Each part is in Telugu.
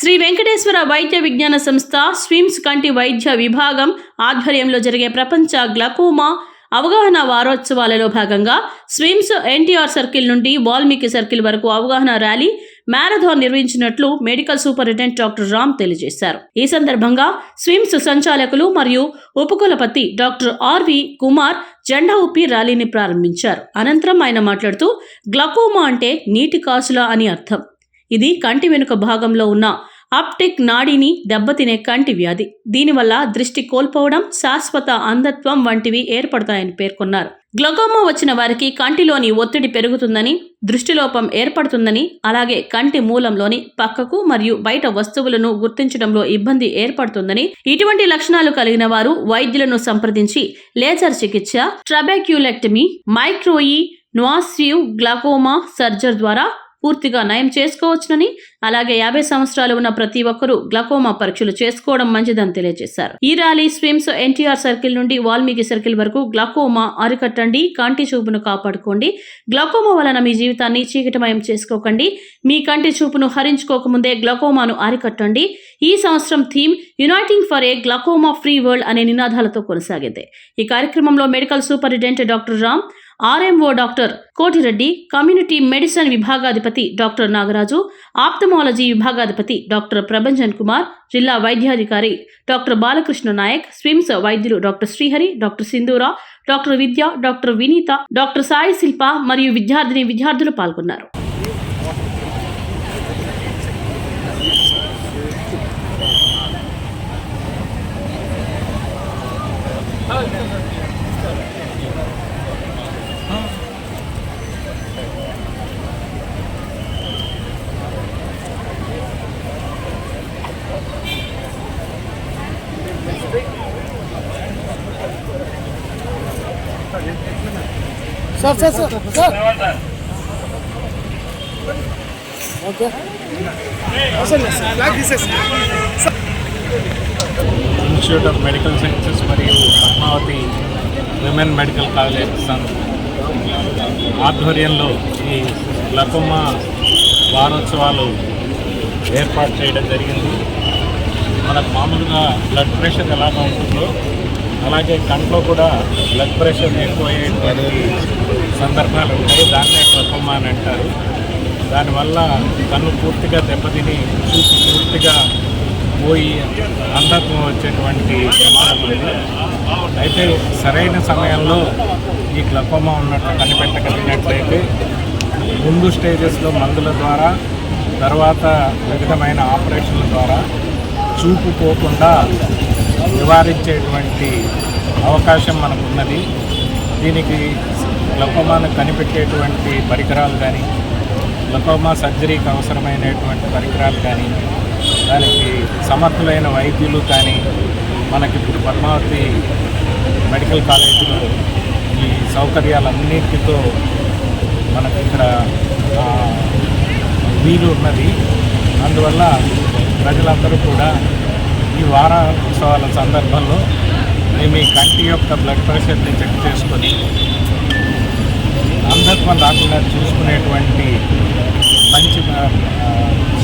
శ్రీ వెంకటేశ్వర వైద్య విజ్ఞాన సంస్థ స్విమ్స్ కంటి వైద్య విభాగం ఆధ్వర్యంలో జరిగే ప్రపంచ గ్లకోమా అవగాహన వారోత్సవాలలో భాగంగా స్విమ్స్ ఎన్టీఆర్ సర్కిల్ నుండి వాల్మీకి సర్కిల్ వరకు అవగాహన ర్యాలీ మ్యారథాన్ నిర్వహించినట్లు మెడికల్ సూపరింటెండెంట్ డాక్టర్ రామ్ తెలియజేశారు. ఈ సందర్భంగా స్విమ్స్ సంచాలకులు మరియు ఉపకులపతి డాక్టర్ ఆర్వి కుమార్ జెండా ఊపి ర్యాలీని ప్రారంభించారు. అనంతరం ఆయన మాట్లాడుతూ గ్లకోమా అంటే నీటి కాసుల అని అర్థం. ఇది కంటి వెనుక భాగంలో ఉన్న ఆప్టిక్ నాడిని దెబ్బతినే కంటి వ్యాధి. దీనివల్ల దృష్టి కోల్పోవడం, శాశ్వత అంధత్వం వంటివి ఏర్పడతాయని పేర్కొన్నారు. గ్లకోమా వచ్చిన వారికి కంటిలోని ఒత్తిడి పెరుగుతుందని, దృష్టిలోపం ఏర్పడుతుందని, అలాగే కంటి మూలంలోని పక్కకు మరియు బయట వస్తువులను గుర్తించడంలో ఇబ్బంది ఏర్పడుతుందని, ఇటువంటి లక్షణాలు కలిగిన వారు వైద్యులను సంప్రదించి లేజర్ చికిత్స, ట్రబెక్యులెక్టమీ, మైక్రోఈ ఇన్వాసివ్ గ్లకోమా సర్జరీ ద్వారా పూర్తిగా నయం చేసుకోవచ్చునని, అలాగే 50 సంవత్సరాలు ఉన్న ప్రతి ఒక్కరూ గ్లకోమా పరీక్షలు చేసుకోవడం మంచిదని తెలియజేశారు. ఈ ర్యాలీ స్విమ్స్ ఎన్టీఆర్ సర్కిల్ నుండి వాల్మీకి సర్కిల్ వరకు గ్లకోమా అరికట్టండి, కంటి చూపును కాపాడుకోండి, గ్లకోమా వలన మీ జీవితాన్ని చీకటిమయం చేసుకోకండి, మీ కంటి చూపును హరించుకోకముందే గ్లకోమాను అరికట్టండి. ఈ సంవత్సరం theme uniting for a glaucoma free world అనే నినాదాలతో కొనసాగింది. ఈ కార్యక్రమంలో medical superintendent doctor Ram, RMO doctor Kotireddy, community medicine విభాగాధిపతి డాక్టర్ నాగరాజు, ఆప్థమాలజీ విభాగాధిపతి డాక్టర్ ప్రభంజన్ కుమార్, జిల్లా వైద్యాధికారి డాక్టర్ బాలకృష్ణ నాయక్, స్విమ్స్ వైద్యులు doctor Srihari, doctor Sindhura, doctor Vidya, doctor Vineetha, doctor Sai Shilpa మరియు విద్యార్థులు పాల్గొన్నారు. Sir. Okay. Institute of Medical Sciences మరియు పద్మావతి విమెన్ మెడికల్ కాలేజ్ ఆధ్వర్యంలో ఈ గ్లకోమా వారోత్సవాలు ఏర్పాటు చేయడం జరిగింది. మనకు మామూలుగా బ్లడ్ ప్రెషర్ ఎలాగా ఉంటుందో అలాగే కంట్లో కూడా బ్లడ్ ప్రెషర్ ఎక్కువయ్యేటువంటి సందర్భాలు ఉంటాయి. దాన్నే గ్లకోమా అని అంటారు. దానివల్ల కన్ను పూర్తిగా దెబ్బతిని చూపు పూర్తిగా పోయి అంధత్వం వచ్చేటువంటి ప్రమాదం ఉంది. అయితే సరైన సమయంలో ఈ గ్లకోమా ఉన్నట్టు కనిపెట్టగలిగినట్లయితే ముందు స్టేజెస్లో మందుల ద్వారా, తర్వాత వివిధమైన ఆపరేషన్ల ద్వారా చూపు పోకుండా నివారించేటువంటి అవకాశం మనకున్నది. దీనికి గ్లకోమాను కనిపెట్టేటువంటి పరికరాలు కానీ, గ్లకోమా సర్జరీకి అవసరమైనటువంటి పరికరాలు కానీ, దానికి సమర్థులైన వైద్యులు కానీ మనకి ఇప్పుడు పద్మావతి మెడికల్ కాలేజీలో ఈ సౌకర్యాలన్నిటితో మనకి ఇక్కడ వీలు ఉన్నది. అందువల్ల ప్రజలందరూ కూడా ఈ వారోత్సవాల సందర్భంలో మీ కంటి యొక్క బ్లడ్ ప్రెషర్ని చెక్ చేసుకొని అంధత్వం రాకుండా చూసుకునేటువంటి మంచి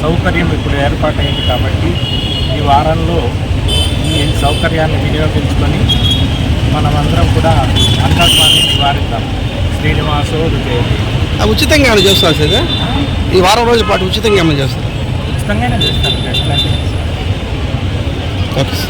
సౌకర్యం ఇప్పుడు ఏర్పాటైంది. కాబట్టి ఈ వారంలో ఈ సౌకర్యాన్ని వినియోగించుకొని మనమందరం కూడా అంధత్వాన్ని నివారిద్దాం. శ్రీనివాసు విజయ్. ఉచితంగా ఏమైనా చేస్తారు సార్? ఈ వారం రోజుల పాటు ఉచితంగా ఏమైనా చేస్తారు? ఉచితంగానే చేస్తారు.